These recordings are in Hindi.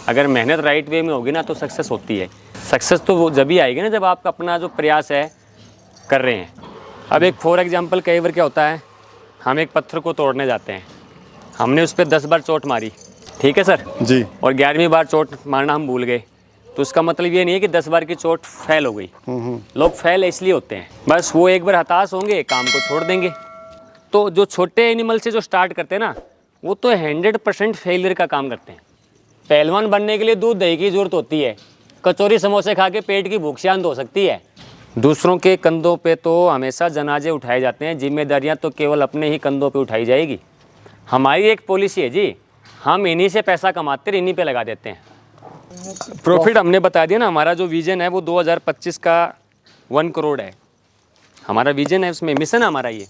अगर मेहनत राइट वे में होगी ना तो सक्सेस होती है। सक्सेस तो वो जब ही आएगी ना जब आप अपना जो प्रयास है कर रहे हैं। अब एक फॉर एग्जांपल कई बार क्या होता है, हम एक पत्थर को तोड़ने जाते हैं, हमने उस पर 10 बार चोट मारी, ठीक है सर जी, और 11वीं बार चोट मारना हम भूल गए, तो उसका मतलब ये नहीं है कि 10 बार की चोट फेल हो गई। लोग फेल इसलिए होते हैं, बस वो एक बार हताश होंगे, काम को छोड़ देंगे। तो जो छोटे एनिमल से जो स्टार्ट करते हैं ना, वो तो 100% फेलियर का काम करते हैं। पहलवान बनने के लिए दूध दही की जरूरत होती है, कचौरी समोसे खा के पेट की भूख शांत हो सकती है। दूसरों के कंधों पे तो हमेशा जनाजे उठाए जाते हैं, जिम्मेदारियां तो केवल अपने ही कंधों पे उठाई जाएगी। हमारी एक पॉलिसी है जी, हम इन्हीं से पैसा कमाते हैं, इन्हीं पे लगा देते हैं। प्रॉफिट हमने बता दिया ना, हमारा जो विजन है वो 2025 का 1 करोड़ है, हमारा विजन है, उसमें मिशन है हमारा ये।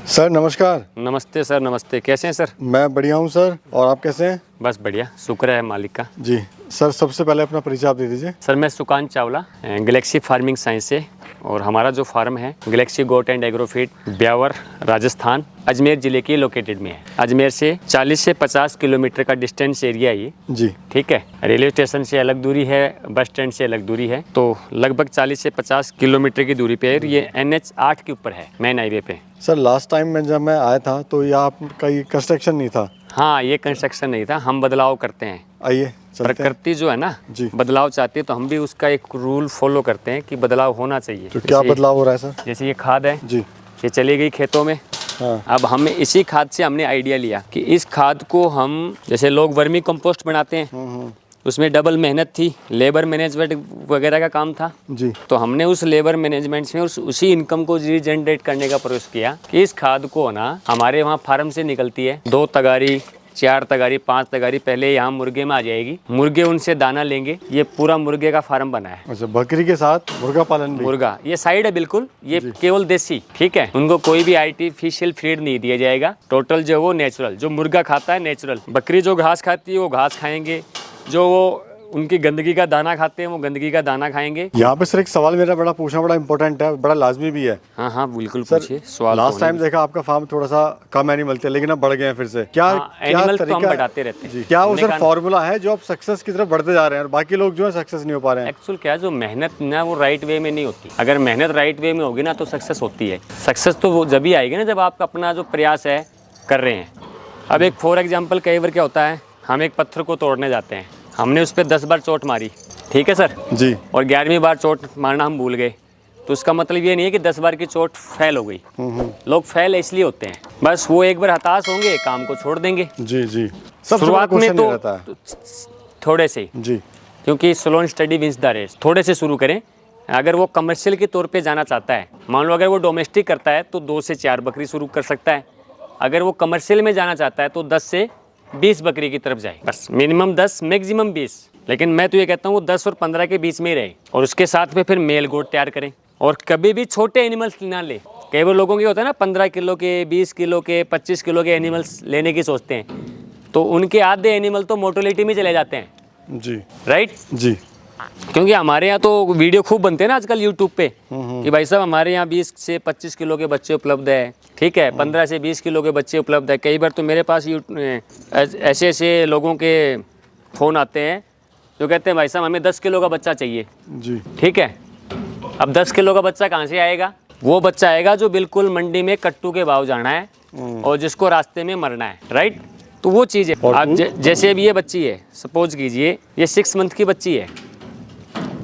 सर नमस्कार। नमस्ते सर, नमस्ते, कैसे हैं सर? मैं बढ़िया हूँ सर, और आप कैसे हैं? बस बढ़िया, शुक्र है मालिक का। जी सर, सबसे पहले अपना परिचय आप दे दीजिए। सर मैं Sukant Chawla, Galaxy farming science से, और हमारा जो फार्म है Galaxy goat and agrofeed, Beawar, Rajasthan, Ajmer ज़िले के लोकेटेड में है। अजमेर से 40 से 50 किलोमीटर का डिस्टेंस एरिया है ये जी, ठीक है। रेलवे स्टेशन से अलग दूरी है, बस स्टैंड से अलग दूरी है, तो लगभग 40 से 50 किलोमीटर की दूरी पे है। ये NH 8 के ऊपर है, मेन हाईवे पे। सर लास्ट टाइम जब मैं आया था तो यहाँ आपका ये कंस्ट्रक्शन नहीं था। हाँ, ये कंस्ट्रक्शन नहीं था, हम बदलाव करते हैं। आइए चलते हैं। प्रकृति जो है ना जी, बदलाव चाहती है, तो हम भी उसका एक रूल फॉलो करते हैं कि बदलाव होना चाहिए। तो क्या बदलाव हो रहा है सर? जैसे ये खाद है जी, ये चली गई खेतों में। हाँ, अब हमें इसी खाद से हमने आइडिया लिया कि इस खाद को हम, जैसे लोग वर्मी कंपोस्ट बनाते हैं, उसमें डबल मेहनत थी, लेबर मैनेजमेंट वगैरह का काम था। जी, तो हमने उस लेबर मैनेजमेंट में उसी इनकम को रीजनरेट करने का प्रयास किया कि इस खाद को ना हमारे वहाँ फार्म से निकलती है, 2 तगारी, 4 तगारी, 5 तगारी पहले यहाँ मुर्गे में आ जाएगी, मुर्गे उनसे दाना लेंगे। ये पूरा मुर्गे का फार्म बना है। अच्छा, बकरी के साथ मुर्गा पालन भी? मुर्गा ये साइड है बिल्कुल, ये केवल देसी, ठीक है। उनको कोई भी आर्टिफिशियल फीड नहीं दिया जाएगा, टोटल जो वो नेचुरल, जो मुर्गा खाता है नेचुरल। बकरी जो घास खाती है वो घास खाएंगे, जो वो उनकी गंदगी का दाना खाते हैं वो गंदगी का दाना खाएंगे। यहाँ पे सर एक सवाल मेरा बड़ा पूछना बड़ा इंपॉर्टेंट है, बड़ा लाजमी भी है। हाँ हाँ बिल्कुल पूछिए सवाल। लास्ट टाइम देखा आपका फार्म थोड़ा सा कम एनिमल थे, लेकिन अब बढ़ गए हैं फिर से। क्या एनिमल तो हम बढ़ाते रहते हैं जी, क्या वो सर फॉर्मूला है जो आप सक्सेस की तरफ बढ़ते जा रहे हैं और बाकी लोग जो है सक्सेस नहीं हो पा रहे हैं? एक्चुअल क्या है, जो मेहनत ना वो राइट वे में नहीं होती। अगर मेहनत राइट वे में होगी ना तो सक्सेस होती है। सक्सेस तो वो जब ही आएगी ना जब आप अपना जो प्रयास है कर रहे हैं। अब एक फॉर एग्जाम्पल कई बार क्या होता है, हम एक पत्थर को तोड़ने जाते हैं, हमने उस पर 10 बार चोट मारी, ठीक है सर जी, और 11वीं बार चोट मारना हम भूल गए, तो उसका मतलब ये नहीं है कि 10 बार की चोट फेल हो गई। लोग फेल इसलिए होते हैं, बस वो एक बार हताश होंगे, काम को छोड़ देंगे। जी, जी, सब शुरुआत में तो रहता है। थोड़े से, जी, क्योंकि slow and steady wins the race, थोड़े से शुरू करें। अगर वो कमर्शियल के तौर पे जाना चाहता है, मान लो अगर वो डोमेस्टिक करता है तो 2 से 4 बकरी शुरू कर सकता है। अगर वो कमर्शियल में जाना चाहता है तो 10 से 20 बकरी की तरफ जाए, बस मिनिमम 10 मैक्सिमम 20। लेकिन मैं तो ये कहता हूँ वो 10 और 15 के बीच में ही रहे, और उसके साथ में फिर मेल गोट तैयार करें। और कभी भी छोटे एनिमल्स ना ले। कई बार लोगों के होता है ना 15 किलो के, 20 किलो के, 25 किलो के एनिमल्स लेने की सोचते हैं, तो उनके आधे एनिमल तो मोर्टेलिटी में चले जाते हैं। जी, राइट जी, क्योंकि हमारे यहाँ तो वीडियो खूब बनते हैं ना आजकल यूट्यूब पे कि भाई साहब हमारे यहाँ 20 से 25 किलो के बच्चे उपलब्ध है, ठीक है, 15 से 20 किलो के बच्चे उपलब्ध है। कई बार तो मेरे पास ऐसे ऐसे लोगों के फ़ोन आते हैं जो कहते हैं भाई साहब हमें 10 किलो का बच्चा चाहिए, जी, ठीक है। अब 10 किलो का बच्चा कहाँ से आएगा? वो बच्चा आएगा जो बिल्कुल मंडी में कट्टू के भाव जाना है और जिसको रास्ते में मरना है। राइट, तो वो चीज़ है। आप जैसे अभी ये बच्ची है, सपोज कीजिए ये 6 मंथ की बच्ची है,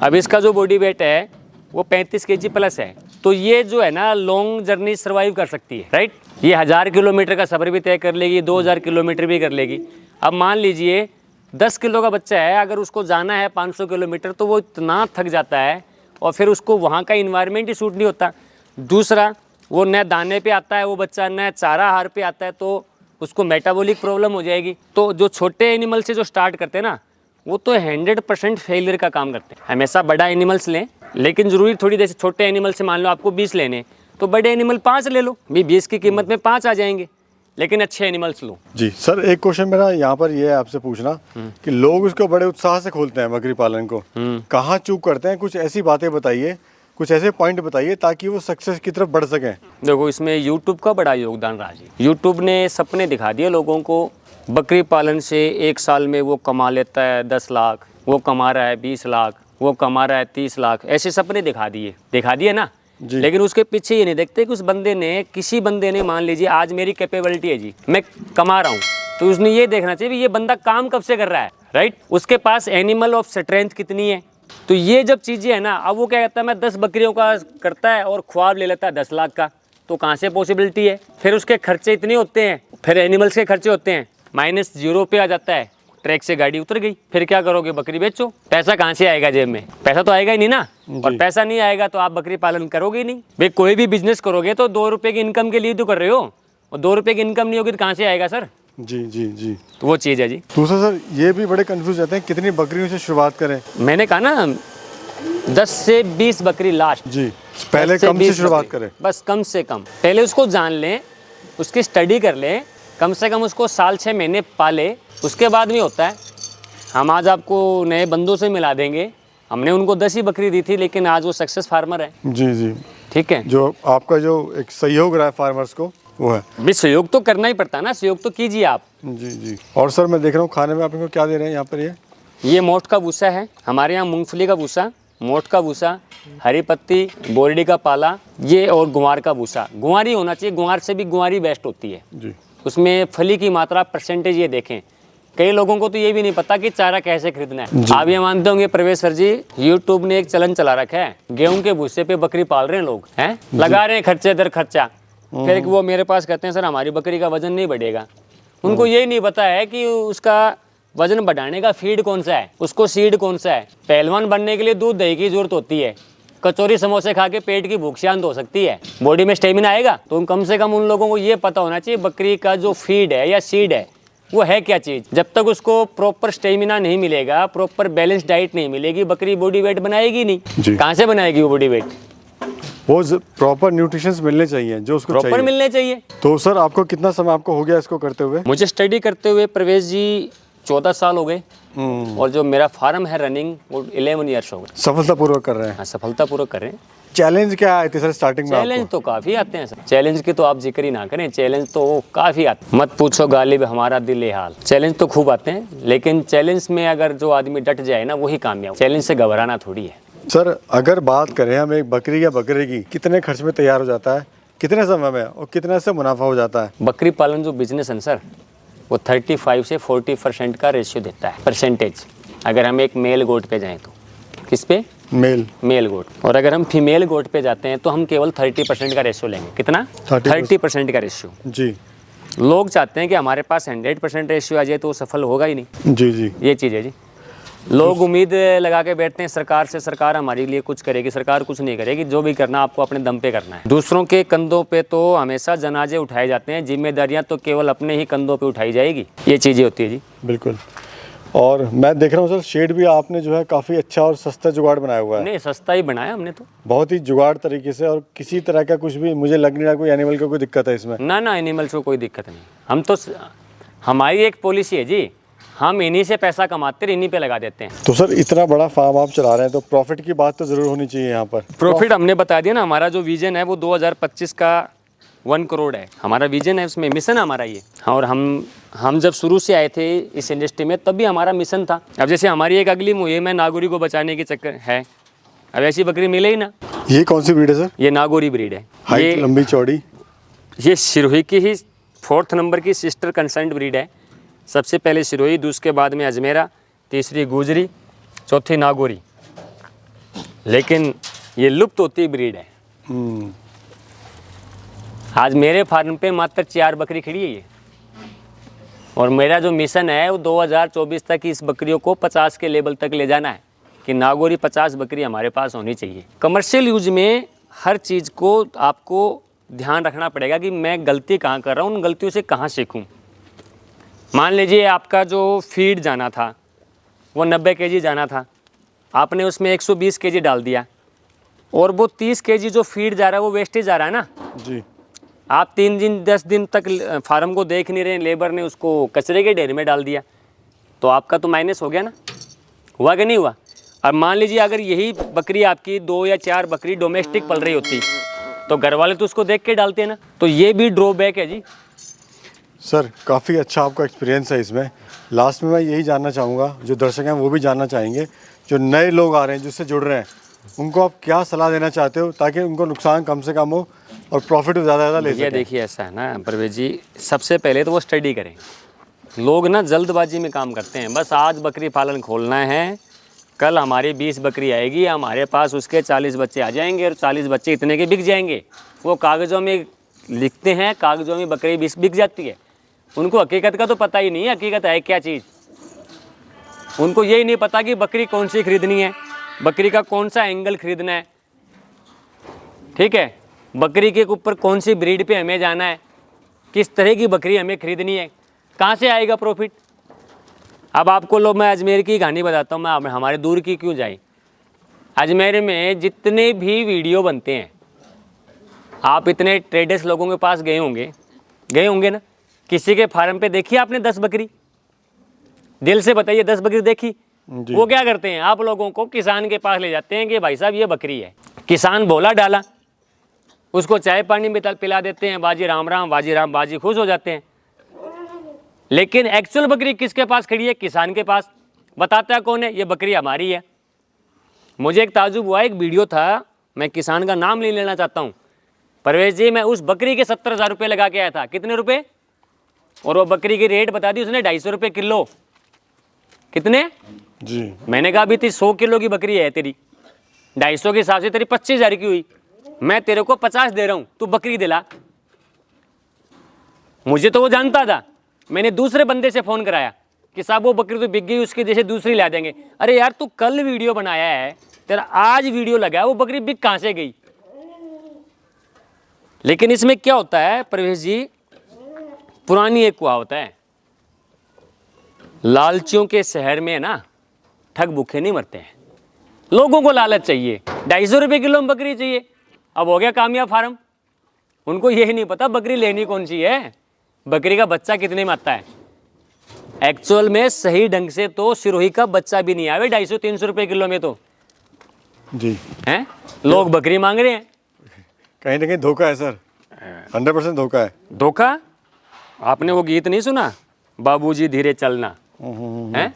अब इसका जो बॉडी वेट है वो 35 kg प्लस है, तो ये जो है ना लॉन्ग जर्नी सर्वाइव कर सकती है। राइट, ये 1000 किलोमीटर का सफ़र भी तय कर लेगी, 2000 किलोमीटर भी कर लेगी। अब मान लीजिए 10 किलो का बच्चा है, अगर उसको जाना है 500 किलोमीटर तो वो इतना थक जाता है और फिर उसको वहाँ का इन्वायरमेंट ही सूट नहीं होता। दूसरा, वो न दाने पे आता है वो बच्चा, न चारा आहार पे आता है, तो उसको मेटाबॉलिक प्रॉब्लम हो जाएगी। तो जो छोटे एनिमल से जो स्टार्ट करते हैं ना, वो तो 100% फेलियर का काम करते हैं। हमेशा बड़ा एनिमल्स लें, लेकिन ज़रूरी थोड़ी, जैसे छोटे एनिमल से मान लो आपको 20 लेने, तो बड़े एनिमल 5 ले लो, भी 20 की कीमत में 5 आ जाएंगे, लेकिन अच्छे एनिमल्स लो। जी सर, एक क्वेश्चन मेरा यहाँ पर ये है आपसे पूछना कि लोग उसको बड़े उत्साह से खोलते हैं बकरी पालन को, कहाँ चूक करते हैं? कुछ ऐसी बातें बताइए, कुछ ऐसे पॉइंट बताइए ताकि वो सक्सेस की तरफ बढ़ सकें। देखो इसमें यूट्यूब का बड़ा योगदान रहा जी। यूट्यूब ने सपने दिखा दिए लोगों को बकरी पालन से एक साल में वो कमा लेता है 10 लाख, वो कमा रहा है 20 लाख, वो कमा रहा है 30 लाख, ऐसे सपने दिखा दिए ना जी। लेकिन उसके पीछे ये नहीं देखते कि उस बंदे ने, किसी बंदे ने, मान लीजिए आज मेरी कैपेबिलिटी है जी, मैं कमा रहा हूँ, तो उसने ये देखना चाहिए कि ये बंदा काम कब से कर रहा है, राइट। उसके पास एनिमल ऑफ स्ट्रेंथ कितनी है। तो ये जब चीज़ें है ना, अब वो क्या कहता है मैं 10 बकरियों का करता है और ख्वाब ले लेता है 10 लाख का, तो कहाँ से पॉसिबिलिटी है। फिर उसके खर्चे इतने होते हैं, फिर एनिमल्स के खर्चे होते हैं, -0 पे आ जाता है, ट्रैक से गाड़ी उतर गई, फिर क्या करोगे, बकरी बेचो, पैसा कहाँ से आएगा जेब में, पैसा तो आएगा ही नहीं ना। और पैसा नहीं आएगा तो आप बकरी पालन करोगे ही नहीं। भाई कोई भी बिजनेस करोगे तो 2 रुपए की इनकम के लिए तो कर रहे हो, और 2 रुपए की इनकम नहीं होगी तो कहाँ से आएगा सर। जी जी जी। तो वो चीज़ है जी। दूसरा सर ये भी बड़े कंफ्यूज रहते हैं कितनी बकरियों से शुरुआत करें। मैंने कहा ना 10 से 20 बकरी लास्ट। जी, पहले 10 कम से 20 शुरुआत बकरी, करें। बस कम से कम पहले उसको जान लें, उसकी स्टडी कर लें, कम से कम उसको साल 6 महीने पाले, उसके बाद में होता है। हम आज आपको नए बंदों से मिला देंगे, हमने उनको 10 ही बकरी दी थी लेकिन आज वो सक्सेस फार्मर है। जी जी, ठीक है, जो आपका जो एक सहयोग रहा है फार्मर्स को वो है। भी सहयोग तो करना ही पड़ता है ना, सहयोग तो कीजिए आप। जी जी। और सर मैं देख रहा हूँ खाने में आप इनको क्या दे रहे हैं यहाँ पर, ये मोठ का भूसा है, हमारे यहाँ मूंगफली का भूसा, मोठ का भूसा, हरी पत्ती, बोरडी का पाला, ये और गुआर का भूसा। गुआर ही होना चाहिए, गुआर से भी गुआरी बेस्ट होती है। जी। उसमें फली की मात्रा परसेंटेज ये देखें। कई लोगों को तो ये भी नहीं पता कि चारा कैसे खरीदना है। आप ये मानते होंगे प्रवेश सर जी, यूट्यूब ने एक चलन चला रखा है, गेहूं के भूसे पे बकरी पाल रहे हैं लोग, हैं लगा रहे हैं खर्चे दर खर्चा। फिर वो मेरे पास कहते हैं सर हमारी बकरी का वजन नहीं बढ़ेगा। उनको ये नहीं पता है कि उसका वजन बढ़ाने का फीड कौन सा है, उसको सीड कौन सा है। पहलवान बनने के लिए दूध दही की जरूरत होती है, कचौरी समोसे खा के पेट की भूख शांत हो सकती है, बॉडी में स्टेमिना आएगा। तो कम से कम उन लोगों को ये पता होना चाहिए बकरी का जो फीड है या सीड है वो है क्या चीज़। जब तक उसको प्रॉपर स्टेमिना नहीं मिलेगा, प्रॉपर बैलेंस डाइट नहीं मिलेगी, बकरी बॉडी वेट बनाएगी नहीं। कहाँ से बनाएगी वो बॉडी वेट। वो प्रॉपर न्यूट्रिशंस मिलने चाहिए जो उसको प्रॉपर मिलने चाहिए। तो सर आपको कितना समय आपको हो गया इसको करते हुए? मुझे स्टडी करते हुए प्रवेश जी 14 साल हो गए, और जो मेरा फार्म है रनिंग वो 11 ईयर्स हो गए। सफलतापूर्वक कर रहे हैं? हाँ, सफलतापूर्वक कर रहे हैं। चैलेंज क्या आए थे सर स्टार्टिंग में? चैलेंज तो काफ़ी आते हैं सर, चैलेंज की तो आप जिक्र ही ना करें, चैलेंज तो काफ़ी आते हैं। मत पूछो गालिब हमारा दिल ए हाल। चैलेंज तो खूब आते हैं, लेकिन चैलेंज में अगर जो आदमी डट जाए ना वही कामयाब। चैलेंज से घबराना थोड़ी है। सर अगर बात करें हम एक बकरी या बकरे की, कितने खर्च में तैयार हो जाता है, कितने समय में, और कितने से मुनाफा हो जाता है? बकरी पालन जो बिजनेस है सर, वो 35 से 40% का रेशियो देता है, परसेंटेज। अगर हम एक मेल गोट पे जाएं तो किस पे? मेल गोट। और अगर हम फीमेल गोट पे जाते हैं तो हम केवल 30% का रेशियो लेंगे। कितना? 30% का रेशियो। जी। लोग चाहते हैं कि हमारे पास 100% रेशियो आ जाए तो वो सफल होगा ही नहीं। जी जी, ये चीज़ है जी। लोग उम्मीद लगा के बैठते हैं सरकार से, सरकार हमारे लिए कुछ करेगी। सरकार कुछ नहीं करेगी, जो भी करना आपको अपने दम पे करना है। दूसरों के कंधों पे तो हमेशा जनाजे उठाए जाते हैं, जिम्मेदारियां तो केवल अपने ही कंधों पे उठाई जाएगी। ये चीज़ें होती है जी। बिल्कुल। और मैं देख रहा हूँ सर शेड भी आपने जो है काफ़ी अच्छा और सस्ता जुगाड़ बनाया हुआ है। नहीं, सस्ता ही बनाया हमने तो, बहुत ही जुगाड़ तरीके से, और किसी तरह का कुछ भी मुझे लग नहीं रहा कोई एनिमल को कोई दिक्कत है इसमें। ना एनिमल्स को कोई दिक्कत नहीं। हम तो, हमारी एक पॉलिसी है जी, हम इन्हीं से पैसा कमाते हैं, इन्हीं पे लगा देते हैं। तो सर इतना बड़ा फार्म आप चला रहे हैं तो प्रॉफिट की बात तो ज़रूर होनी चाहिए यहाँ पर। प्रॉफिट हमने बता दिया ना, हमारा जो विजन है वो 2025 का 1 करोड़ है हमारा विजन है, उसमें मिशन हमारा ये। और हम जब शुरू से आए थे इस इंडस्ट्री में तब भी हमारा मिशन था। अब जैसे हमारी एक अगली मुहिम है नागौरी को बचाने की चक्कर है, अब ऐसी बकरी मिले ही ना। ये कौन सी ब्रीड है सर? ये नागौरी ब्रीड है। हाइट लंबी चौड़ी? ये सिरोही की ही 4th नंबर की सिस्टर कंसर्न्ड ब्रीड है। सबसे पहले सिरोही, दूसरे बाद में अजमेरा, तीसरी गुजरी, चौथी नागौरी। लेकिन ये लुप्त होती ब्रीड है। आज मेरे फार्म पे मात्र 4 बकरी खड़ी है ये, और मेरा जो मिशन है वो 2024 तक इस बकरियों को 50 के लेवल तक ले जाना है, कि नागौरी 50 बकरी हमारे पास होनी चाहिए। कमर्शियल यूज में हर चीज़ को आपको ध्यान रखना पड़ेगा कि मैं गलती कहाँ कर रहा हूँ, उन गलतियों से कहाँ सीखूँ। मान लीजिए आपका जो फीड जाना था वो 90 kg जाना था, आपने उसमें 120 kg डाल दिया, और वो 30 kg जो फीड जा रहा है वो वेस्टेज जा रहा है ना जी। आप 3 दिन 10 दिन तक फार्म को देख नहीं रहे, लेबर ने उसको कचरे के ढेर में डाल दिया, तो आपका तो माइनस हो गया ना। हुआ कि नहीं हुआ? अब मान लीजिए अगर यही बकरी आपकी 2 या 4 बकरी डोमेस्टिक पल रही होती तो घर वाले तो उसको देख के डालते हैं ना। तो ये भी ड्रॉबैक है जी। सर काफ़ी अच्छा आपका एक्सपीरियंस है इसमें। लास्ट में मैं यही जानना चाहूँगा, जो दर्शक हैं वो भी जानना चाहेंगे, जो नए लोग आ रहे हैं, जिससे जुड़ रहे हैं, उनको आप क्या सलाह देना चाहते हो ताकि उनको नुकसान कम से कम हो और प्रॉफिट ज़्यादा ले भैया सकें? देखिए ऐसा है ना परवेज जी, सबसे पहले तो वो स्टडी करें। लोग ना जल्दबाजी में काम करते हैं, बस आज बकरी पालन खोलना है, कल हमारी 20 बकरी आएगी, हमारे पास उसके 40 बच्चे आ जाएंगे और 40 बच्चे इतने के बिक जाएंगे। वो कागज़ों में लिखते हैं, कागज़ों में बकरी बिक जाती है। उनको हकीकत का तो पता ही नहीं है, हकीकत है क्या चीज़। उनको यही नहीं पता कि बकरी कौन सी खरीदनी है, बकरी का कौन सा एंगल खरीदना है, ठीक है, बकरी के ऊपर कौन सी ब्रीड पे हमें जाना है, किस तरह की बकरी हमें खरीदनी है, कहाँ से आएगा प्रॉफिट। अब आपको लो मैं अजमेर की कहानी बताता हूँ, मैं हमारे दूर की क्यों जाए। अजमेर में जितने भी वीडियो बनते हैं, आप इतने ट्रेडर्स लोगों के पास गए होंगे ना, किसी के फार्म पे देखी आपने 10 बकरी? दिल से बताइए 10 बकरी देखी? वो क्या करते हैं, आप लोगों को किसान के पास ले जाते हैं कि भाई साहब ये बकरी है, किसान बोला डाला, उसको चाय पानी में पिला देते हैं, बाजी राम राम, बाजी राम, बाजी खुश हो जाते हैं। लेकिन एक्चुअल बकरी किसके पास खड़ी है? किसान के पास। बताता है कौन है? ये बकरी हमारी है। मुझे एक ताजुब हुआ, एक वीडियो था, मैं किसान का नाम नहीं लेना चाहता हूँ, परवेज जी, मैं उस बकरी के 70,000 रुपये लगा के आया था। कितने रुपए? और वो बकरी की रेट बता दी उसने 250 रुपये किलो। कितने जी? मैंने कहा अभी 100 किलो की बकरी है तेरी, 250 के हिसाब से तेरी 25,000 की हुई, मैं तेरे को 50 दे रहा हूँ, तू बकरी दिला। मुझे तो वो जानता था, मैंने दूसरे बंदे से फ़ोन कराया कि साहब वो बकरी तो बिक गई, उसके जैसे दूसरी ला देंगे। अरे यार तू कल वीडियो बनाया है, तेरा आज वीडियो लगा है, वो बकरी बिक कहाँ से गई? लेकिन इसमें क्या होता है परवेश जी, पुरानी एक कहावत होता है, लालचियों के शहर में ना ठग भूखे नहीं मरते हैं। लोगों को लालच चाहिए, 250 रुपये किलो में बकरी चाहिए। अब हो गया कामयाब फार्म, उनको यही नहीं पता बकरी लेनी कौन सी है, बकरी का बच्चा कितने में आता है। एक्चुअल में सही ढंग से तो सिरोही का बच्चा भी नहीं आवे 250-300 रुपये किलो में तो जी हैं, लोग बकरी मांग रहे हैं। कहीं ना कहीं धोखा है सर, 100% धोखा है। धोखा? आपने वो गीत नहीं सुना, बाबूजी धीरे चलना, हैं?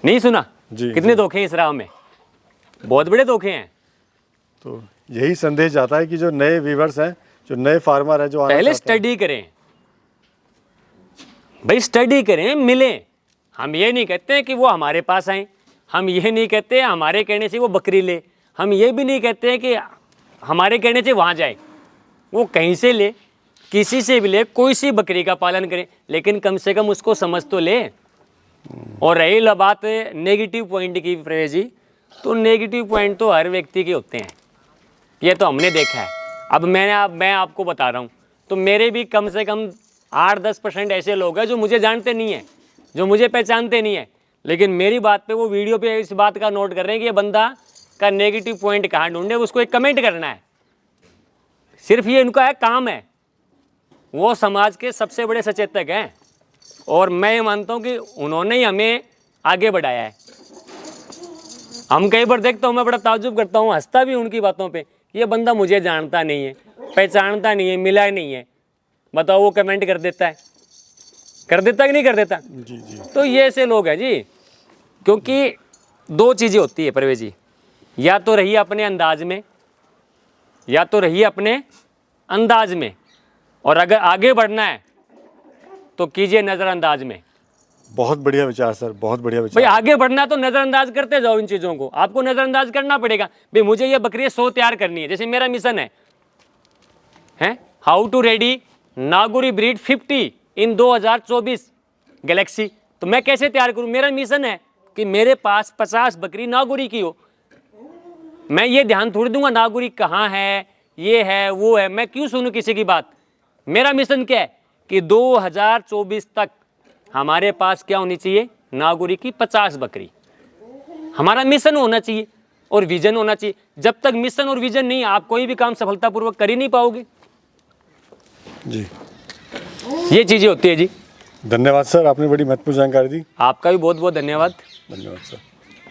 नहीं सुना? जी, कितने जी। धोखे इस राह में, बहुत बड़े धोखे हैं। तो यही संदेश जाता है कि जो नए व्यूवर्स हैं, जो नए फार्मर हैं, जो आना पहले चाहते हैं, स्टडी करें भाई, स्टडी करें, मिलें। हम ये नहीं कहते हैं कि वो हमारे पास आए, हम ये नहीं कहते हमारे कहने से वो बकरी ले, हम ये भी नहीं कहते हैं कि हमारे कहने से वहाँ जाए, वो कहीं से ले, किसी से भी ले, कोई सी बकरी का पालन करें, लेकिन कम से कम उसको समझ तो ले। और रही बात नेगेटिव पॉइंट की प्रवेश जी, तो नेगेटिव पॉइंट तो हर व्यक्ति के होते हैं, ये तो हमने देखा है। अब मैं आपको बता रहा हूँ, तो मेरे भी कम से कम 8-10% ऐसे लोग हैं जो मुझे जानते नहीं हैं, जो मुझे पहचानते नहीं हैं, लेकिन मेरी बात पे वो वीडियो पे इस बात का नोट कर रहे हैं कि ये बंदा का नेगेटिव पॉइंट कहाँ ढूंढे, उसको एक कमेंट करना है, सिर्फ ये इनका है काम है। वो समाज के सबसे बड़े सचेतक हैं और मैं ये मानता हूँ कि उन्होंने ही हमें आगे बढ़ाया है। हम कई बार देखता हूँ, मैं बड़ा ताज्जुब करता हूँ, हंसता भी उनकी बातों पे, ये बंदा मुझे जानता नहीं है, पहचानता नहीं है, मिला नहीं है, बताओ वो कमेंट कर देता है, कर देता कि नहीं कर देता? जी जी। तो ये ऐसे लोग हैं जी, क्योंकि दो चीज़ें होती है परवेज जी, या तो रहिए अपने अंदाज में, या तो रहिए अपने अंदाज में, और अगर आगे बढ़ना है तो कीजिए नज़रअंदाज में। बहुत बढ़िया विचार सर, बहुत बढ़िया भाई विचार। आगे बढ़ना तो नज़रअंदाज करते जाओ इन चीज़ों को, आपको नज़रअंदाज करना पड़ेगा। भाई मुझे ये बकरी 100 तैयार करनी है, जैसे मेरा मिशन है how to ready Nagauri breed 50 in 2024 galaxy, तो मैं कैसे तैयार करूं? मेरा मिशन है कि मेरे पास 50 बकरी नागौरी की हो। मैं ये ध्यान थोड़ी दूंगा नागौरी कहाँ है, ये है वो है, मैं क्यों सुनूं किसी की बात? मेरा मिशन क्या है कि 2024 तक हमारे पास क्या होनी चाहिए? नागौरी की 50 बकरी। हमारा मिशन होना चाहिए और विजन होना चाहिए। जब तक मिशन और विजन नहीं, आप कोई भी काम सफलतापूर्वक कर ही नहीं पाओगे जी। ये चीज़ें होती है जी। धन्यवाद सर, आपने बड़ी महत्वपूर्ण जानकारी दी। आपका भी बहुत बहुत धन्यवाद। धन्यवाद सर।